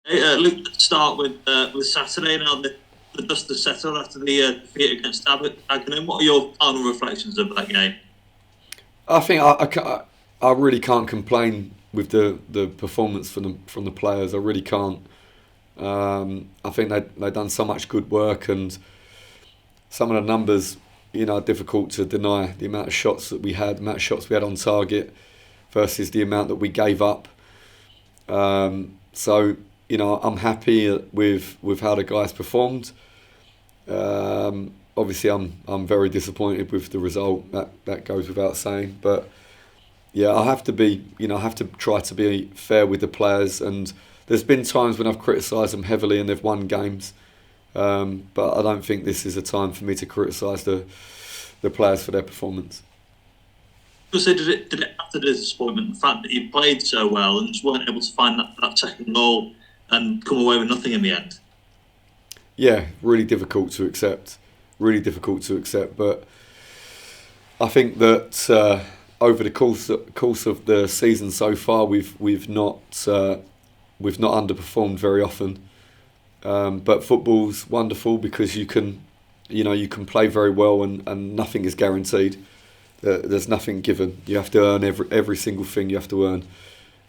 Hey, Luke, let's start with Saturday now. The dust has settled after the defeat against Dagenham. What are your final reflections of that game? I think I really can't complain with the performance from the players. I really can't. I think they done so much good work, and some of the numbers, are difficult to deny. The amount of shots that we had, the amount of shots we had on target, versus the amount that we gave up. So I'm happy with how the guys performed. Obviously, I'm very disappointed with the result. That goes without saying. But yeah, I have to try to be fair with the players. And there's been times when I've criticised them heavily and they've won games. But I don't think this is a time for me to criticise the players for their performance. So did it add to the disappointment the fact that you played so well and just weren't able to find that second goal and come away with nothing in the end? Yeah, really difficult to accept. Really difficult to accept. But I think that over the course of the season so far, we've not underperformed very often. But football's wonderful because you can play very well, and nothing is guaranteed. There's nothing given. You have to earn every single thing you have to earn.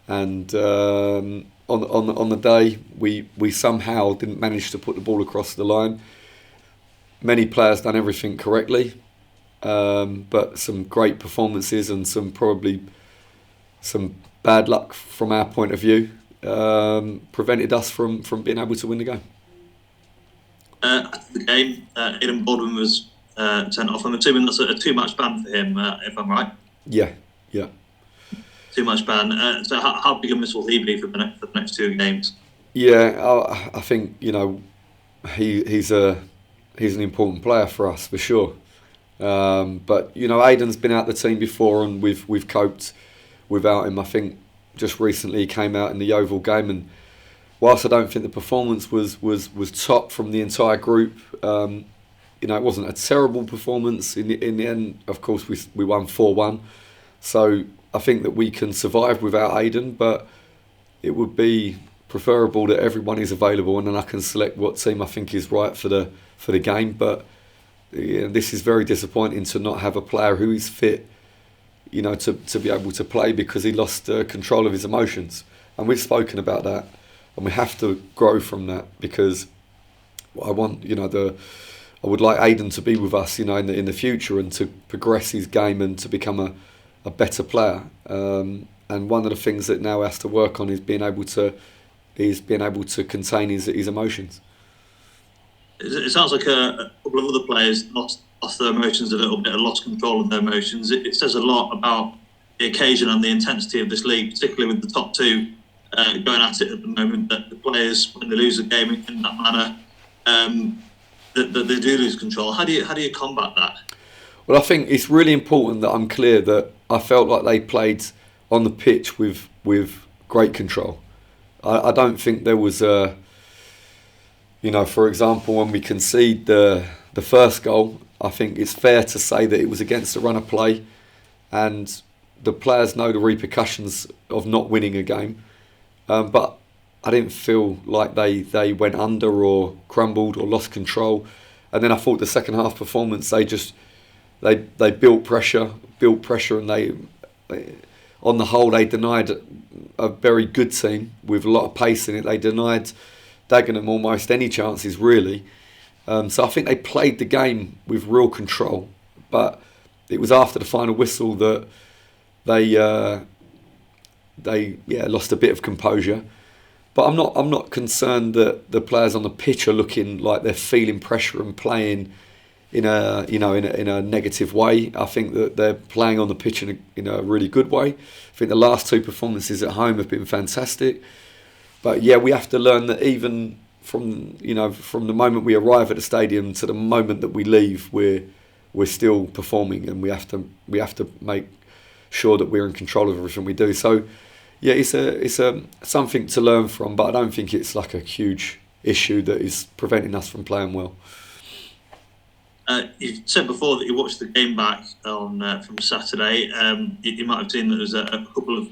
And on the day, we somehow didn't manage to put the ball across the line. Many players done everything correctly, but some great performances and some bad luck from our point of view prevented us from being able to win the game. After the game, Aidan Baldwin was sent off. I'm assuming that's a two-match ban for him, if I'm right. Yeah, yeah. Two-match ban. So how big a miss will he be for the next two games? Yeah, I think he's an important player for us for sure. But Aiden's been out the team before, and we've coped without him. I think just recently he came out in the Yeovil game, and whilst I don't think the performance was top from the entire group, it wasn't a terrible performance. In the end, of course, we won 4-1. So I think that we can survive without Aiden, but it would be preferable that everyone is available, and then I can select what team I think is right for the game. But yeah, this is very disappointing to not have a player who is fit, to be able to play because he lost control of his emotions. And we've spoken about that, and we have to grow from that because I want, I would like Aiden to be with us, in the future and to progress his game and to become a better player. And one of the things that now has to work on is being able to contain his emotions. It sounds like a couple of other players lost their emotions a little bit and lost control of their emotions. It says a lot about the occasion and the intensity of this league, particularly with the top two going at it at the moment. That the players, when they lose a game in that manner, that they do lose control. How do you combat that? Well, I think it's really important that I'm clear that I felt like they played on the pitch with great control. I don't think there was a, for example, when we concede the first goal, I think it's fair to say that it was against the run of play, and the players know the repercussions of not winning a game. But I didn't feel like they went under or crumbled or lost control. And then I thought the second half performance, they built pressure, and they on the whole they denied a very good team with a lot of pace in it. They denied Dagenham almost any chances really. So I think they played the game with real control, but it was after the final whistle that they lost a bit of composure. But I'm not concerned that the players on the pitch are looking like they're feeling pressure and playing in a negative way. I think that they're playing on the pitch in a really good way. I think the last two performances at home have been fantastic. But yeah, we have to learn that even from the moment we arrive at the stadium to the moment that we leave, we're still performing, and we have to make sure that we're in control of everything we do. So yeah, it's a something to learn from, but I don't think it's like a huge issue that is preventing us from playing well. You said before that you watched the game back on from Saturday. You might have seen that there was a couple of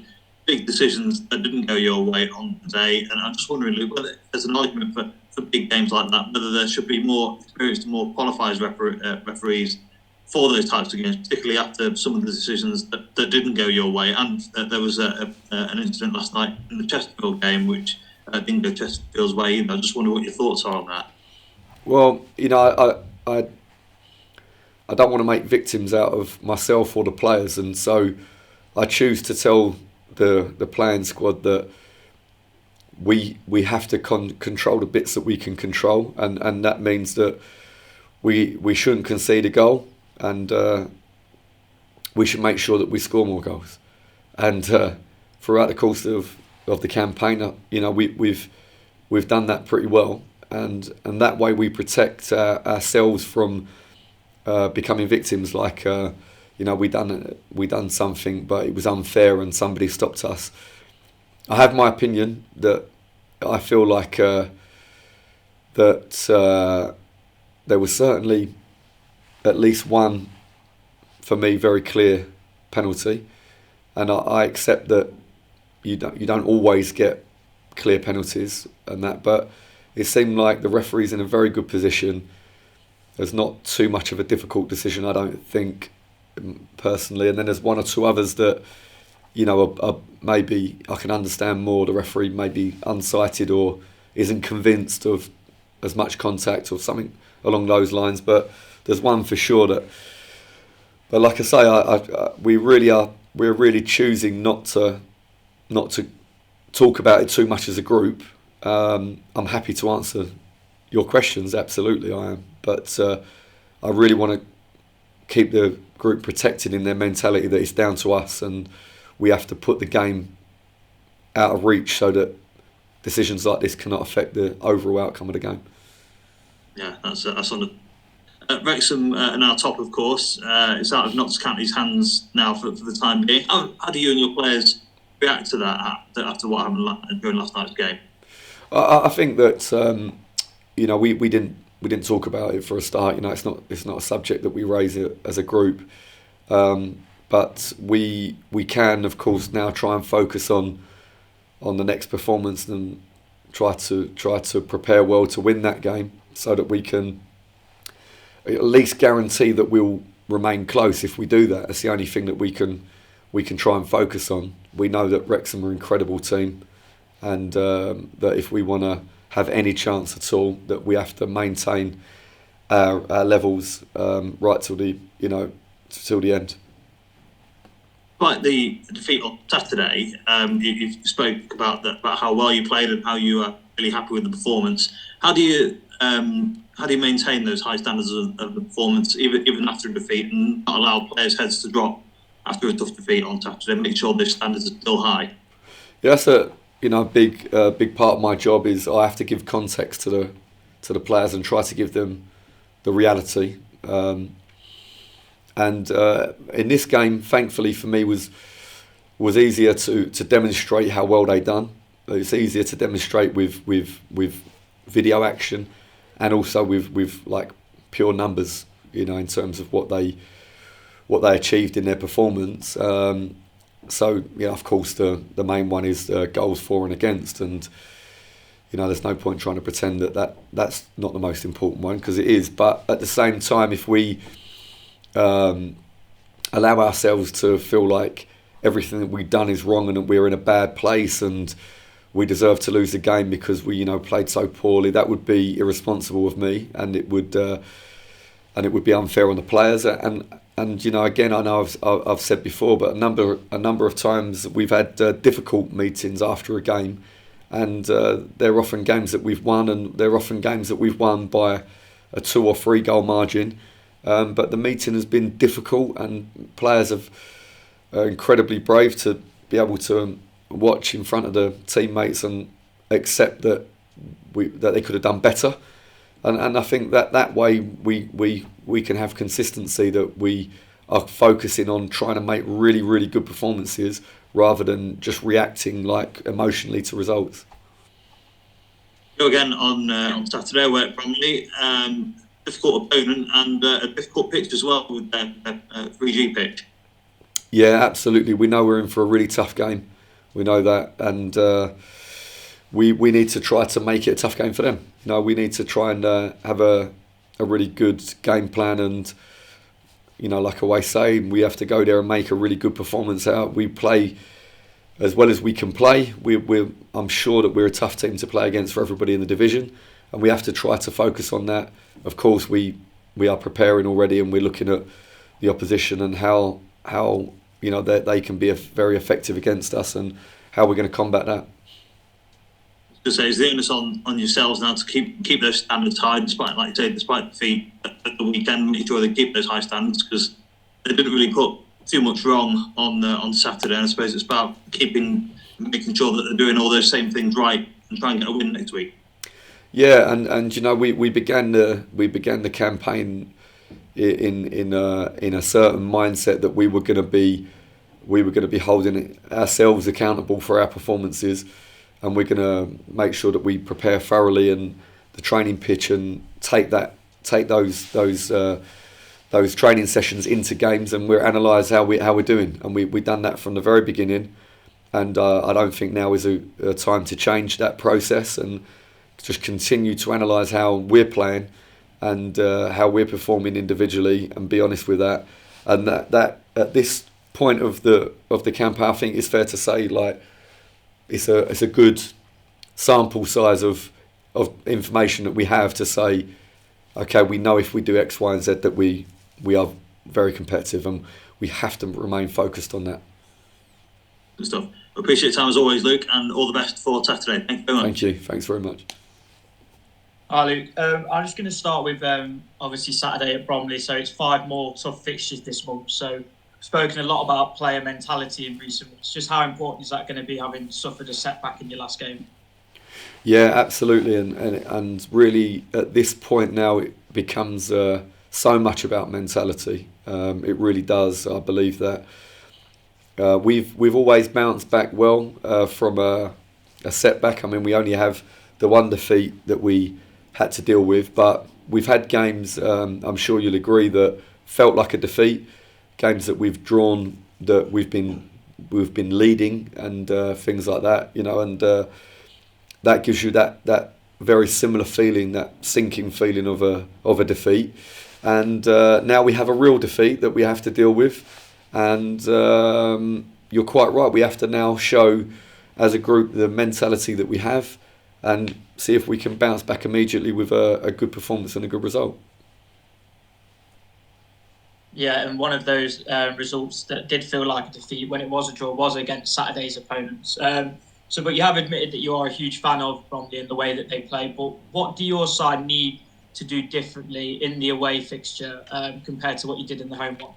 big decisions that didn't go your way on the day. And I'm just wondering, Luke, whether there's an argument for big games like that, whether there should be more experienced and more qualified referees for those types of games, particularly after some of the decisions that didn't go your way. And there was an incident last night in the Chesterfield game which didn't go Chesterfield's way either. I just wonder what your thoughts are on that. Well, I don't want to make victims out of myself or the players, and so I choose to tell the playing squad that we have to control the bits that we can control, and that means that we shouldn't concede a goal, and we should make sure that we score more goals. And throughout the course of the campaign, we've done that pretty well, and that way we protect ourselves from becoming victims. Like we done something, but it was unfair, and somebody stopped us. I have my opinion that I feel like that there was certainly at least one, for me, very clear penalty, and I accept that you don't always get clear penalties and that, but it seemed like the referee's in a very good position. There's not too much of a difficult decision, I don't think, personally, and then there's one or two others that are maybe I can understand more. The referee may be unsighted or isn't convinced of as much contact or something along those lines, but there's one for sure that. But like I say, we're really choosing not to talk about it too much as a group. I'm happy to answer your questions, absolutely I am, but I really want to keep the group protected in their mentality that it's down to us, and we have to put the game out of reach so that decisions like this cannot affect the overall outcome of the game. Yeah, that's on the. Wrexham are now top, of course. It's out of Notts County's hands now for the time being. How do you and your players react to that after what happened during last night's game? I think that we didn't talk about it for a start. It's not a subject that we raise as a group, but we can, of course, now try and focus on the next performance and try to prepare well to win that game, so that we can at least guarantee that we'll remain close. If we do that, it's the only thing that we can try and focus on. We know that Wrexham are an incredible team, and that if we want to have any chance at all, that we have to maintain our levels right till the end. Like the defeat on Saturday, you spoke about how well you played and how you were really happy with the performance. How do you maintain those high standards of the performance even after a defeat, and not allow players' heads to drop after a tough defeat on Saturday? Make sure those standards are still high. Yeah, that's a big part of my job. Is I have to give context to the players and try to give them the reality. And in this game, thankfully for me, was easier to demonstrate how well they done. It's easier to demonstrate with video action, and also with like pure numbers, in terms of what they achieved in their performance. So of course the main one is goals for and against, and there's no point trying to pretend that's not the most important one, because it is. But at the same time, if we allow ourselves to feel like everything that we've done is wrong and that we're in a bad place and we deserve to lose the game because we played so poorly, that would be irresponsible of me, and it would be unfair on the players. And again, I know I've said before, but a number of times we've had difficult meetings after a game, and they're often games that we've won, and they're often games that we've won by a 2 or 3 goal margin. But the meeting has been difficult, and players are incredibly brave to be able to watch in front of the teammates and accept that they could have done better. And I think that way we can have consistency, that we are focusing on trying to make really, really good performances rather than just reacting like emotionally to results. Go again on Saturday, we're at Bromley. Difficult opponent and a difficult pitch as well with their 3G pitch. Yeah, absolutely. We know we're in for a really tough game. We know that, and we need to try to make it a tough game for them. We need to try and have a really good game plan, and like I always say, we have to go there and make a really good performance out. We play as well as we can play. I'm sure that we're a tough team to play against for everybody in the division, and we have to try to focus on that. Of course, we are preparing already, and we're looking at the opposition and how that they can be very effective against us, and how we're going to combat that. To say, is the onus on yourselves now to keep those standards high, despite defeat at the weekend, make sure they keep those high standards, because they didn't really put too much wrong on Saturday, and I suppose it's about making sure that they're doing all those same things right and try and get a win next week. Yeah, and we began the campaign in a certain mindset that we were going to be holding ourselves accountable for our performances, and we're going to make sure that we prepare thoroughly in the training pitch and take those training sessions into games, and we'll analyse how we're doing, and we've done that from the very beginning, and I don't think now is a time to change that process, and just continue to analyse how we're playing and how we're performing individually, and be honest with that. And that at this point of the campaign, I think it's fair to say, like, it's a good sample size of information that we have to say, okay, we know if we do X, Y, and Z that we are very competitive, and we have to remain focused on that. Good stuff. Appreciate your time as always, Luke, and all the best for Saturday. Thank you very much. Thank you. Thanks very much. Hi, Luke. I'm just going to start with obviously Saturday at Bromley. So it's 5 more tough fixtures this month. So spoken a lot about player mentality in recent weeks. Just how important is that going to be, having suffered a setback in your last game? Yeah, absolutely, and really at this point now it becomes so much about mentality. It really does. I believe that we've always bounced back well from a setback. I mean, we only have the one defeat that we had to deal with, but we've had games, I'm sure you'll agree, that felt like a defeat. Games that we've drawn, that we've been leading, and things like that, and that gives you that very similar feeling, that sinking feeling of a defeat. And now we have a real defeat that we have to deal with, and you're quite right. We have to now show as a group the mentality that we have, and see if we can bounce back immediately with a good performance and a good result. Yeah, and one of those results that did feel like a defeat when it was a draw was against Saturday's opponents. But you have admitted that you are a huge fan of Bromley and the way that they play. But what do your side need to do differently in the away fixture compared to what you did in the home one?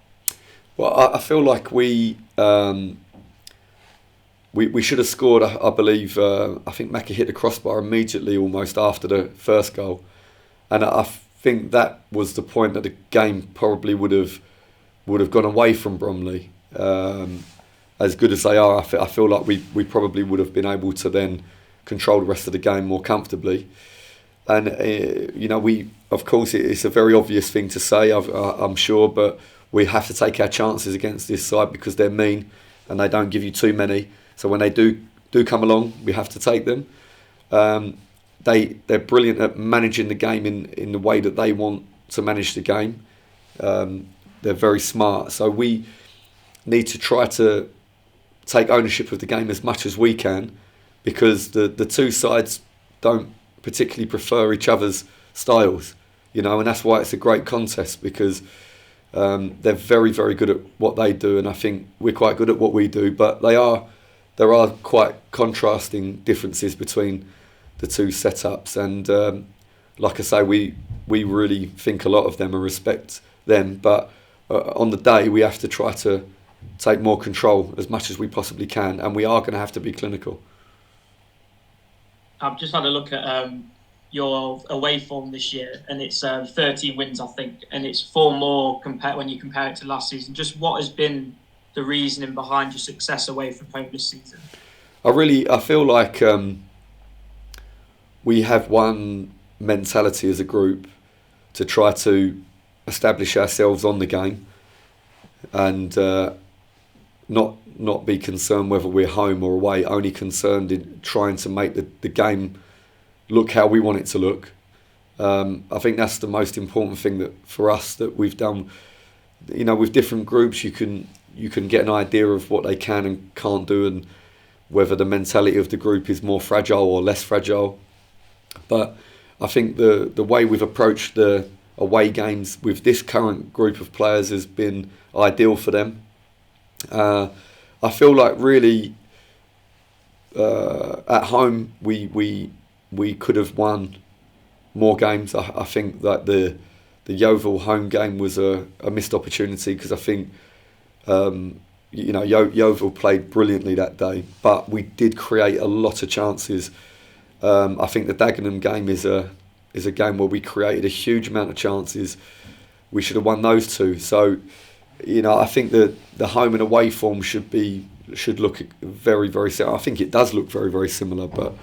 Well, I feel like we should have scored. I believe I think Mackie hit the crossbar immediately, almost after the first goal, and I think that was the point that the game probably would have gone away from Bromley. As good as they are, I feel like we probably would have been able to then control the rest of the game more comfortably. And we, of course, it's a very obvious thing to say, I'm sure, but we have to take our chances against this side because they're mean and they don't give you too many. So when they do come along, we have to take them. They're brilliant at managing the game in the way that they want to manage the game. They're very smart. So we need to try to take ownership of the game as much as we can, because the two sides don't particularly prefer each other's styles, and that's why it's a great contest, because they're very, very good at what they do, and I think we're quite good at what we do, but there are quite contrasting differences between the two setups, and like I say, we really think a lot of them and respect them, but on the day we have to try to take more control as much as we possibly can, and we are going to have to be clinical. I've just had a look at your away form this year, and it's 13 wins, I think, and it's 4 more when you compare it to last season. Just what has been the reasoning behind your success away from home this season? I feel like we have one mentality as a group to try to establish ourselves on the game, and not be concerned whether we're home or away, only concerned in trying to make the game look how we want it to look. I think that's the most important thing that for us that we've done. You know, with different groups, you can get an idea of what they can and can't do, and whether the mentality of the group is more fragile or less fragile. But I think the way we've approached the away games with this current group of players has been ideal for them. I feel like really at home we could have won more games. I think that the Yeovil home game was a missed opportunity, because I think Yeovil played brilliantly that day, but we did create a lot of chances. I think the Dagenham game is a game where we created a huge amount of chances. We should have won those two. So, I think that the home and away form should look very, very similar. I think it does look very, very similar, but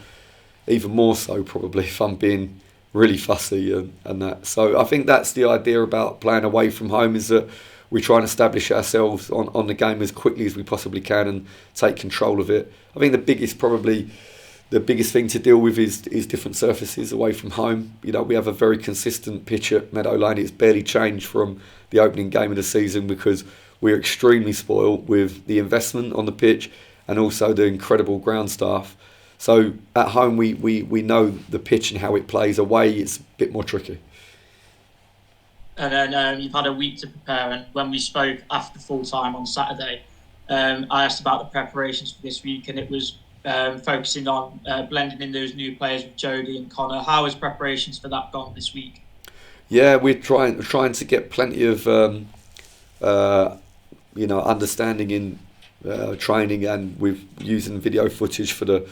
even more so probably if I'm being really fussy and that. So I think that's the idea about playing away from home, is that we try and establish ourselves on the game as quickly as we possibly can and take control of it. I think the biggest thing to deal with is different surfaces away from home. We have a very consistent pitch at Meadow Lane. It's barely changed from the opening game of the season, because we're extremely spoiled with the investment on the pitch and also the incredible ground staff. So at home we know the pitch and how it plays. Away it's a bit more tricky. And then you've had a week to prepare, and when we spoke after full time on Saturday, I asked about the preparations for this week, and it was focusing on blending in those new players with Jody and Connor. How has preparations for that gone this week? Yeah, we're trying to get plenty of understanding in training, and with using video footage for the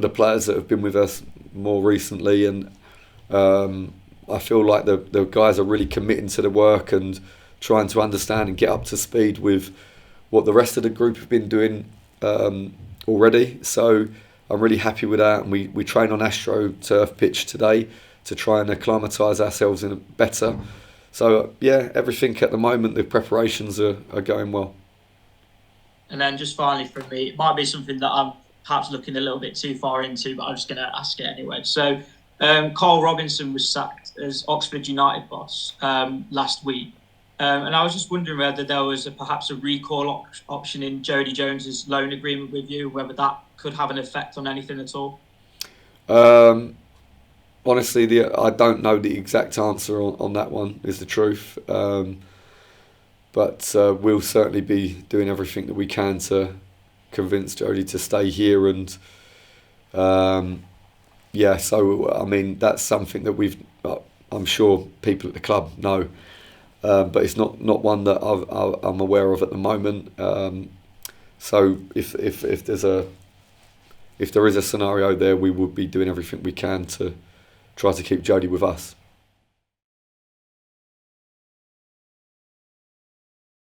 players that have been with us more recently, and I feel like the guys are really committing to the work and trying to understand and get up to speed with what the rest of the group have been doing already. So I'm really happy with that, and we train on Astro turf pitch today to try and acclimatise ourselves in better. So yeah, everything at the moment, the preparations are going well. And then just finally from me, it might be something that I'm perhaps looking a little bit too far into, but I'm just going to ask it anyway. So Carl Robinson was sacked as Oxford United boss last week. And I was just wondering whether there was perhaps a recall option in Jody Jones's loan agreement with you, whether that could have an effect on anything at all. Honestly, I don't know the exact answer on that one, is the truth. But we'll certainly be doing everything that we can to convince Jody to stay here. And so I mean, that's something that I'm sure people at the club know. But it's not one that I'm aware of at the moment. So if there is a scenario there, we would be doing everything we can to try to keep Jody with us.